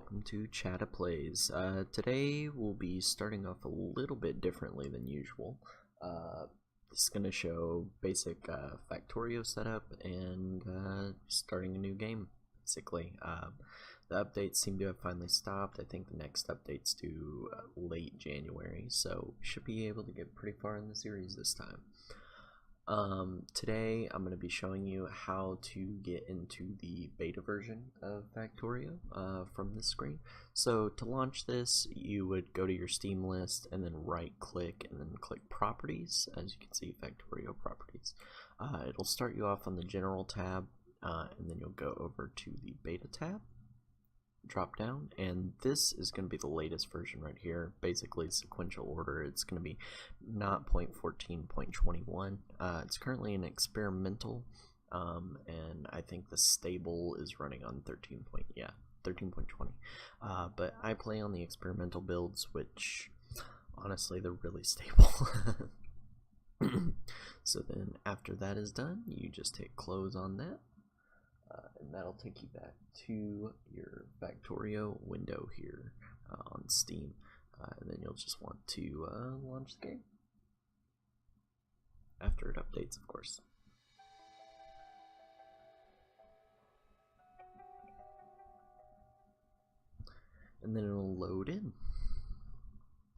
welcome to ChattaPlays. Today we'll be starting off a little bit differently than usual. This is going to show basic Factorio setup and starting a new game, basically. The updates seem to have finally stopped. I think the next update's due late January, so we should be able to get pretty far in the series this time. Today I'm going to be showing you how to get into the beta version of Factorio from this screen. So to launch this, you would go to your Steam list and then right click and then click properties. As you can see, Factorio properties. It'll start you off on the general tab, and then you'll go over to the beta tab, drop down, and this is going to be the latest version right here. Basically sequential order. It's going to be not 0.14.21. It's currently an experimental, and I think the stable is running on 13.20. But I play on the experimental builds, which honestly they're really stable. So then after that is done, you just hit close on that. And that'll take you back to your Factorio window here on Steam, and then you'll just want to launch the game after it updates, of course. And then it'll load in.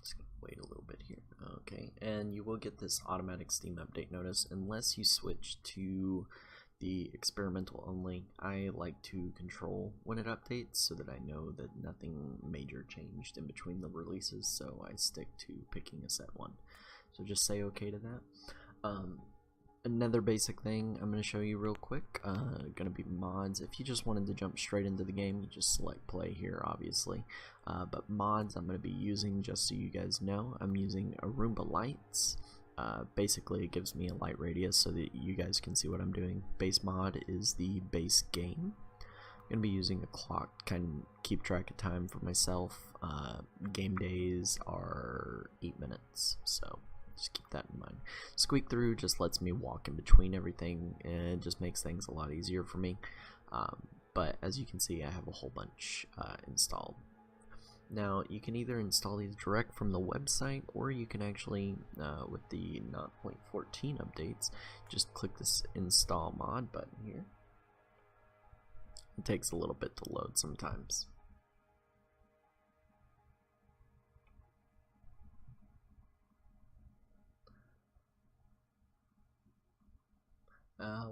Just gonna wait a little bit here. Okay, and you will get this automatic Steam update notice unless you switch to the experimental only. I like to control when it updates so that I know that nothing major changed in between the releases, so I stick to picking a set one. So just say okay to that. Another basic thing I'm going to show you real quick, going to be mods. If you just wanted to jump straight into the game, you just select play here, obviously. But mods I'm going to be using, just so you guys know, I'm using Roomba lights. Basically it gives me a light radius so that you guys can see what I'm doing. Base mod is the base game. I'm going to be using a clock to kind of keep track of time for myself. Game days are 8 minutes, so just keep that in mind. Squeak through just lets me walk in between everything, and it just makes things a lot easier for me. But as you can see, I have a whole bunch installed. Now you can either install these direct from the website, or you can actually, with the 0.14 updates, just click this install mod button here. It takes a little bit to load sometimes.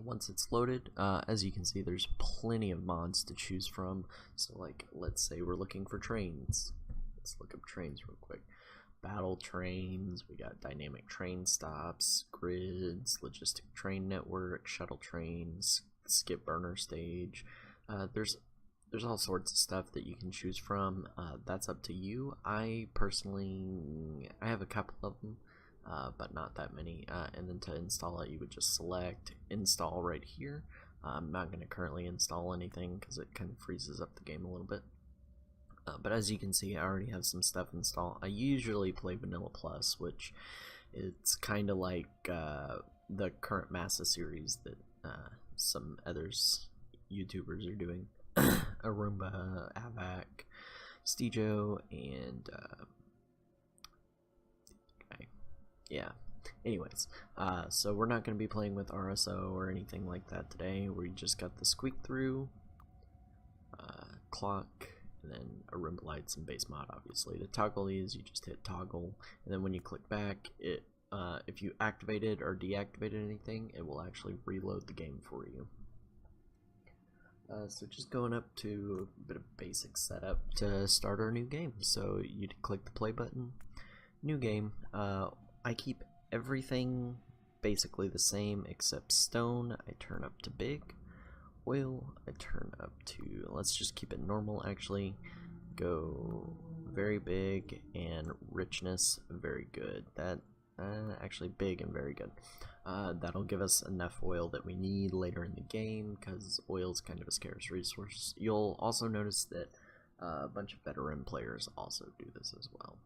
Once it's loaded, as you can see, there's plenty of mods to choose from. So like, let's say we're looking for trains. Let's look up trains real quick. Battle trains, we got dynamic train stops, grids, logistic train network, shuttle trains, skip burner stage. There's all sorts of stuff that you can choose from. That's up to you. I personally, I have a couple of them. But not that many, and then to install it you would just select install right here. I'm not going to currently install anything because it kind of freezes up the game a little bit, but as you can see I already have some stuff installed. I usually play Vanilla Plus, which it's kind of like the current Massa series that some others YouTubers are doing. Roomba, Avac, Stejo, and yeah, anyways, so we're not going to be playing with RSO or anything like that today. We just got the squeak through, clock, and then a Roomba lights and base mod. Obviously to toggle these you just hit toggle, and then when you click back, it if you activated or deactivated anything, it will actually reload the game for you. So just going up to a bit of basic setup to start our new game. So you click the play button, new game. I keep everything basically the same except stone. I turn up to big. Oil I turn up to, let's just keep it normal actually. Go very big, and richness very good. That actually big and very good. That'll give us enough oil that we need later in the game, because oil is kind of a scarce resource. You'll also notice that a bunch of veteran players also do this as well.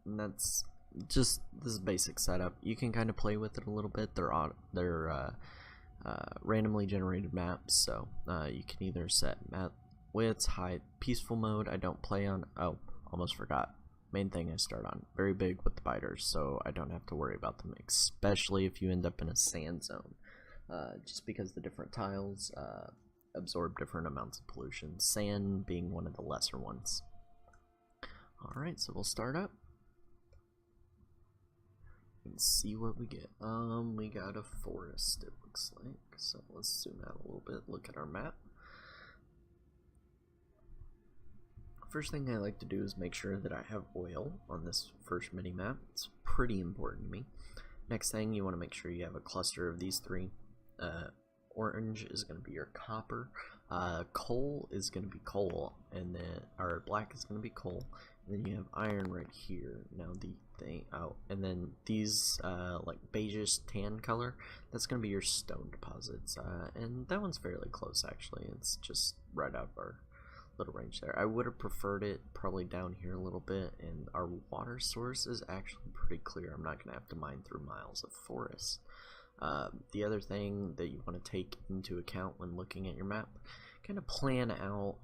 And that's just this basic setup. You can kind of play with it a little bit. They're randomly generated maps, so you can either set widths, height, peaceful mode. I don't play on. Oh, almost forgot. Main thing I start on. Very big with the biters, so I don't have to worry about them, especially if you end up in a sand zone. Just because the different tiles absorb different amounts of pollution, sand being one of the lesser ones. Alright, so we'll start up and see what we get. We got a forest, it looks like. So let's zoom out a little bit, look at our map. First thing I like to do is make sure that I have oil on this first mini map. It's pretty important to me. Next thing, you want to make sure you have a cluster of these three. Orange is going to be your copper, coal is going to be coal, and then black is going to be coal, and then you have iron right here. Now the thing, and then these like beigeish tan color, that's going to be your stone deposits, and that one's fairly close actually. It's just right out of our little range there. I would have preferred it probably down here a little bit, and our water source is actually pretty clear. I'm not going to have to mine through miles of forest. The other thing that you want to take into account when looking at your map, kind of plan out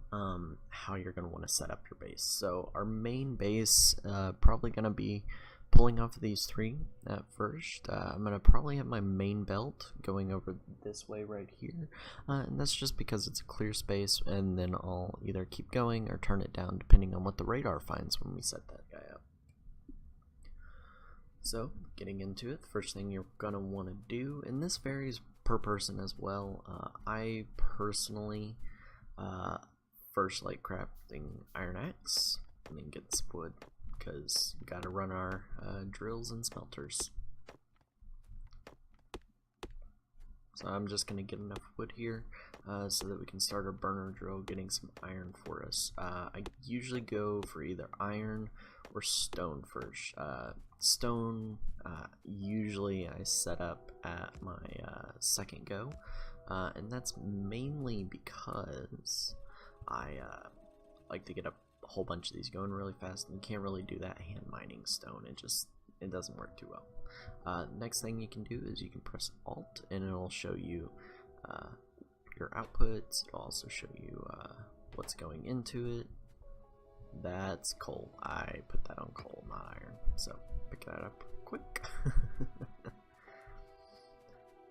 how you're going to want to set up your base. So our main base, probably going to be pulling off of these three at first. I'm going to probably have my main belt going over this way right here, and that's just because it's a clear space, and then I'll either keep going or turn it down depending on what the radar finds when we set that guy up. So, getting into it, the first thing you're going to want to do, and this varies per person as well, I personally first like crafting iron axe and then get some wood, because we got to run our drills and smelters. So I'm just going to get enough wood here so that we can start our burner drill getting some iron for us. I usually go for either iron or stone first. Stone, usually I set up at my second go, and that's mainly because I like to get a whole bunch of these going really fast, and you can't really do that hand mining stone. It doesn't work too well. Next thing you can do is you can press Alt, and it'll show you your outputs. It'll also show you what's going into it. That's coal. I put that on coal, not iron, so pick that up quick.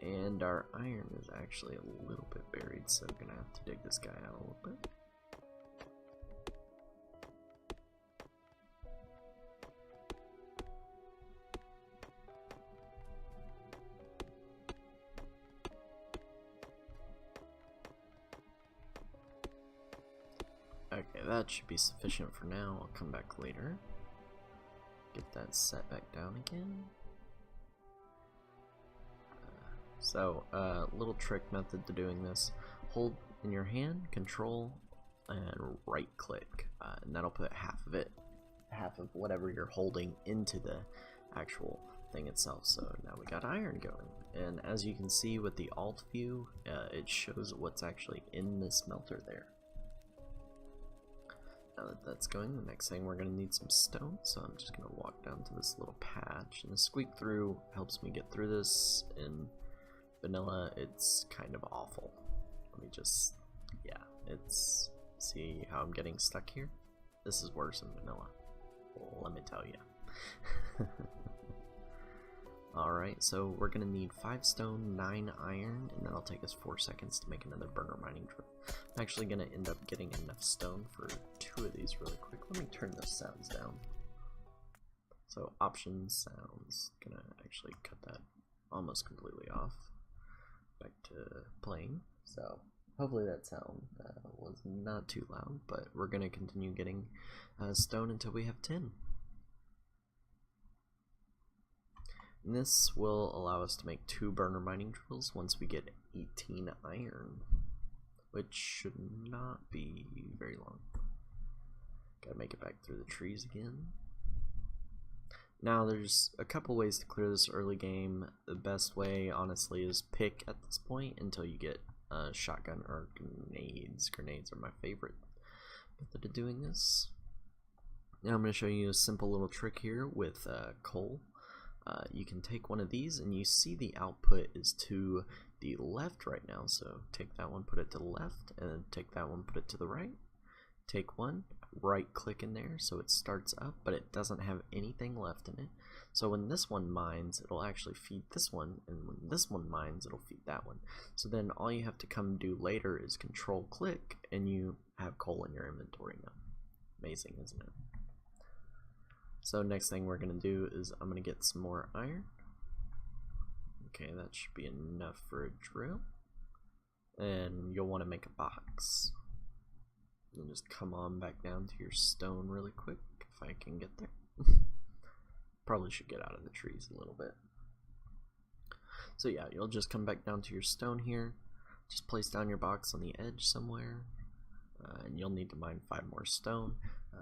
And our iron is actually a little bit buried, so we're gonna have to dig this guy out a little bit. Okay, that should be sufficient for now. I'll come back later. Get that set back down again. Little trick method to doing this. Hold in your hand, control, and right click. And that'll put half of whatever you're holding into the actual thing itself. So now we got iron going. And as you can see with the alt view, it shows what's actually in the smelter there. Now that that's going, the next thing we're going to need some stone, so I'm just going to walk down to this little patch, and the squeak through helps me get through this. In vanilla, it's kind of awful. Let me just, see how I'm getting stuck here? This is worse than vanilla, let me tell you. Alright, so we're going to need 5 stone, 9 iron, and that'll take us 4 seconds to make another burner mining drill. I'm actually going to end up getting enough stone for 2 of these really quick. Let me turn the sounds down. So options, sounds, gonna actually cut that almost completely off. Back to playing. So hopefully that sound was not too loud, but we're going to continue getting stone until we have 10. And this will allow us to make 2 burner mining drills once we get 18 iron, which should not be very long. Gotta make it back through the trees again. Now there's a couple ways to clear this early game. The best way honestly is pick at this point until you get a shotgun or grenades. Grenades are my favorite method of doing this. Now I'm going to show you a simple little trick here with coal. You can take one of these, and you see the output is to the left right now, so take that one, put it to the left, and then take that one, put it to the right, take one, right click in there so it starts up, but it doesn't have anything left in it. So when this one mines, it'll actually feed this one, and when this one mines, it'll feed that one. So then all you have to come do later is control click, and you have coal in your inventory now. Amazing, isn't it? So next thing we're gonna do is I'm gonna get some more iron. Okay, that should be enough for a drill. And you'll want to make a box. And just come on back down to your stone really quick if I can get there. Probably should get out of the trees a little bit. So yeah, you'll just come back down to your stone here. Just place down your box on the edge somewhere. And you'll need to mine 5 more stone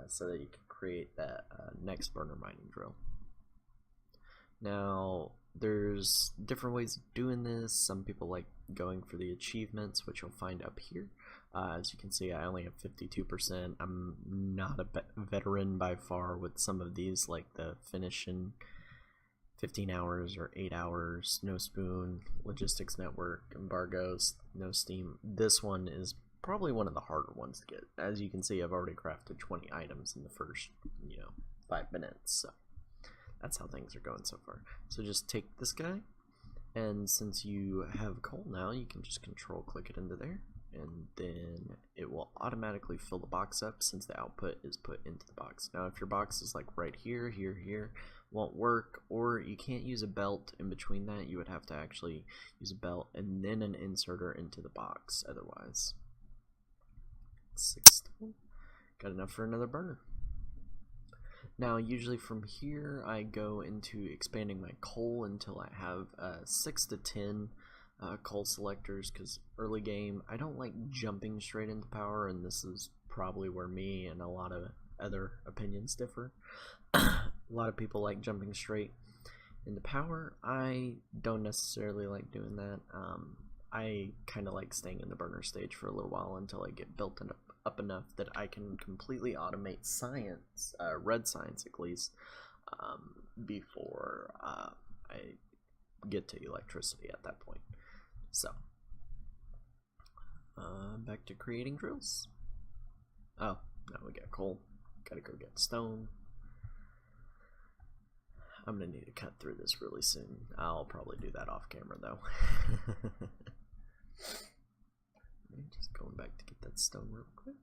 so that you can create that next burner mining drill. Now, there's different ways of doing this. Some people like going for the achievements, which you'll find up here. As you can see, I only have 52%. I'm not a veteran by far with some of these, like the finish in 15 hours or 8 hours, no spoon, logistics network, embargoes, no steam. This one is probably one of the harder ones to get. As you can see, I've already crafted 20 items in the first, 5 minutes. So that's how things are going so far. So just take this guy, and since you have coal now, you can just control click it into there, and then it will automatically fill the box up since the output is put into the box. Now if your box is like right here, here, won't work, or you can't use a belt in between that. You would have to actually use a belt and then an inserter into the box otherwise. 6 stone. Got enough for another burner. Now usually from here I go into expanding my coal until I have 6 to 10 coal selectors, because early game I don't like jumping straight into power, and this is probably where me and a lot of other opinions differ. A lot of people like jumping straight into power. I don't necessarily like doing that. I kind of like staying in the burner stage for a little while until I get built up enough that I can completely automate science, red science at least, before I get to electricity at that point. So, back to creating drills. Oh, now we got coal. Gotta go get stone. I'm gonna need to cut through this really soon. I'll probably do that off camera though. Just going back to get that stone real quick.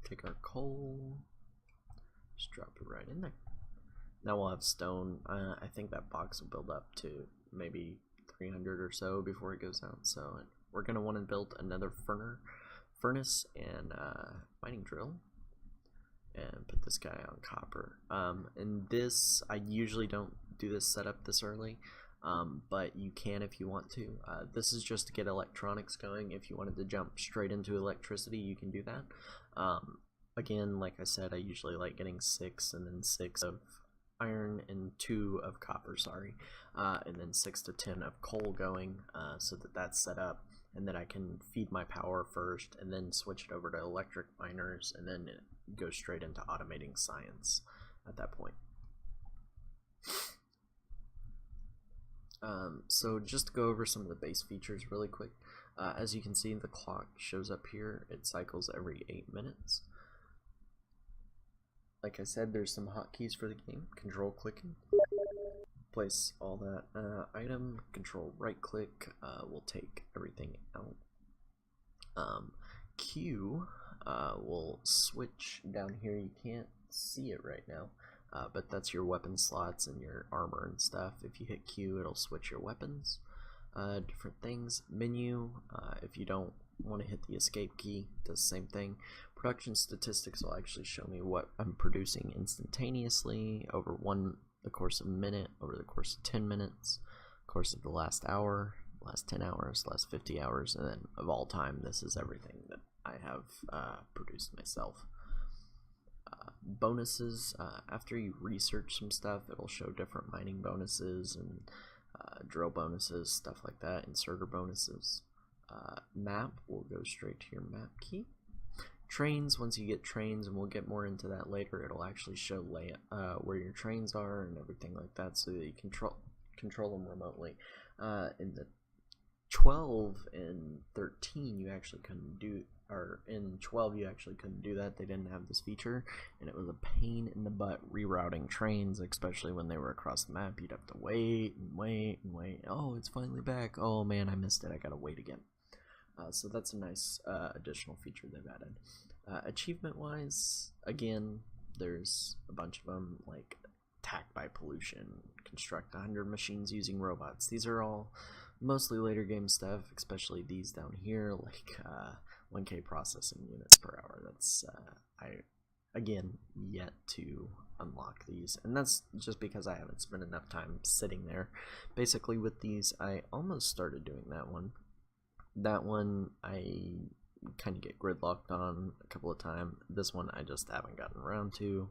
Take our coal, just drop it right in there. Now we'll have stone. I think that box will build up to maybe 300 or so before it goes out. So we're gonna want to build another furnace and mining drill, and put this guy on copper. And this, I usually don't do this setup this early, but you can if you want to. This is just to get electronics going. If you wanted to jump straight into electricity, you can do that. Again, like I said, I usually like getting 6 and then 6 of iron and 2 of copper, and then 6 to 10 of coal going, so that that's set up, and then I can feed my power first and then switch it over to electric miners, and then it goes straight into automating science at that point. So just to go over some of the base features really quick, as you can see, the clock shows up here. It cycles every 8 minutes. Like I said, there's some hotkeys for the game. Control clicking, place all that item. Control right click will take everything out. Q will switch down here. You can't see it right now, but that's your weapon slots and your armor and stuff. If you hit Q, it'll switch your weapons, different things. Menu, if you don't want to hit the escape key, does the same thing. Production statistics will actually show me what I'm producing instantaneously over the course of a minute, over the course of 10 minutes, course of the last hour, last 10 hours, last 50 hours, and then of all time. This is everything that I have produced myself. Bonuses, after you research some stuff, it'll show different mining bonuses and drill bonuses, stuff like that, inserter bonuses. Map will go straight to your map key. Trains, once you get trains, and we'll get more into that later, it'll actually show where your trains are and everything like that, so that you control them remotely. In the 12 and 13 you actually couldn't do, or in 12 you actually couldn't do that. They didn't have this feature, and it was a pain in the butt rerouting trains, especially when they were across the map. You'd have to wait and wait and wait. Oh, it's finally back. Oh man, I missed it. I gotta wait again. So that's a nice additional feature they've added. Achievement wise, again, there's a bunch of them, like attack by pollution, construct 100 machines using robots. These are all mostly later game stuff, especially these down here, like 1K processing units per hour. That's I again yet to unlock these, and that's just because I haven't spent enough time sitting there. Basically with these, I almost started doing that one. That one I kind of get gridlocked on a couple of times. This one I just haven't gotten around to.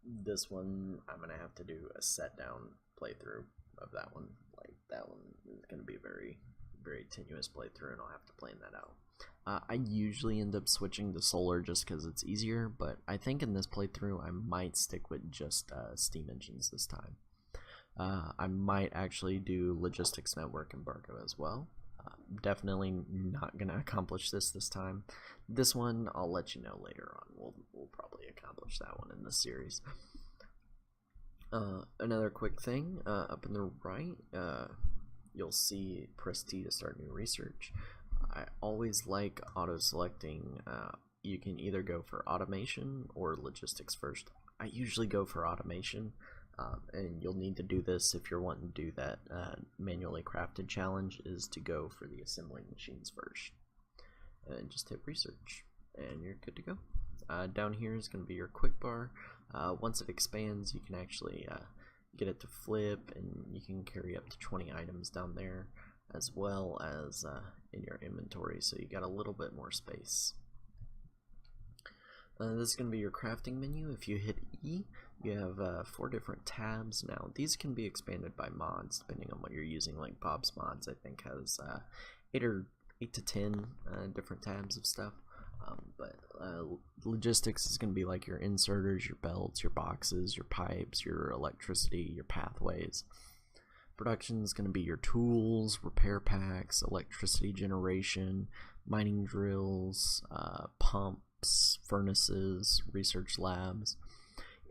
This one I'm gonna have to do a set down playthrough of that one. Like, that one is gonna be a very, very tenuous playthrough, and I'll have to plan that out. I usually end up switching to solar just because it's easier, but I think in this playthrough I might stick with just steam engines this time. I might actually do logistics network embargo as well. Definitely not gonna accomplish this time. This one I'll let you know later on. We'll probably accomplish that one in this series. Another quick thing, up in the right, you'll see press T to start new research. I always like auto selecting. You can either go for automation or logistics first. I usually go for automation. And you'll need to do this if you're wanting to do that manually crafted challenge, is to go for the assembling machines first. And just hit research, and you're good to go. Down here is going to be your quick bar. Once it expands, you can actually get it to flip, and you can carry up to 20 items down there, as well as in your inventory, so you got a little bit more space. This is going to be your crafting menu. If you hit E, you have 4 different tabs. Now, these can be expanded by mods, depending on what you're using. Like Bob's Mods, I think, has 8 to 10 different tabs of stuff. But logistics is going to be like your inserters, your belts, your boxes, your pipes, your electricity, your pathways. Production is going to be your tools, repair packs, electricity generation, mining drills, pumps, furnaces, research labs.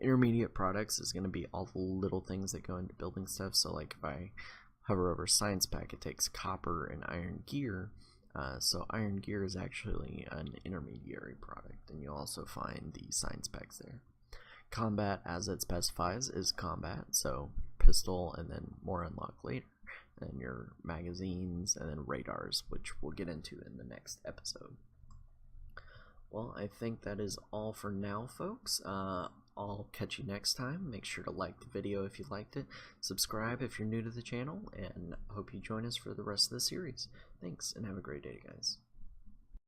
Intermediate products is going to be all the little things that go into building stuff. So like if I hover over science pack, it takes copper and iron gear. So iron gear is actually an intermediary product, and you'll also find the science packs there. Combat, as it specifies, is combat, so pistol and then more unlock later. And your magazines and then radars, which we'll get into in the next episode. Well, I think that is all for now, folks. I'll catch you next time. Make sure to like the video if you liked it, subscribe if you're new to the channel, and hope you join us for the rest of the series. Thanks, and have a great day, guys.